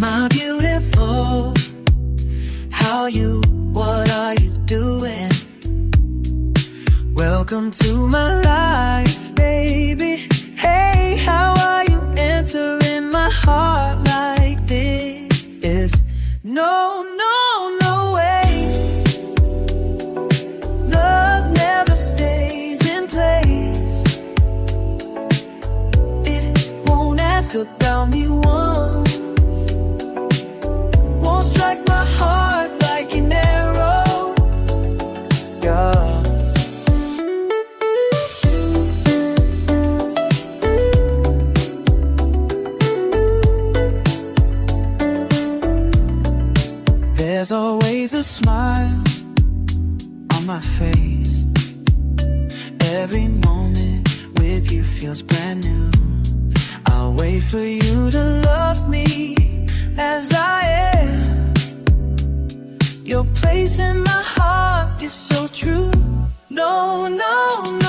My beautiful, how you, what are you doing? Welcome to my life, baby. Hey, how are you entering my heart like this? No, no, no way. Love never stays in place. It won't ask about me once. Won't strike my heart like an arrow. Yeah. There's always a smile on my face. Every moment with you feels brand new. I'll wait for you to love me as I am. Your place in my heart is so true. No, no, no.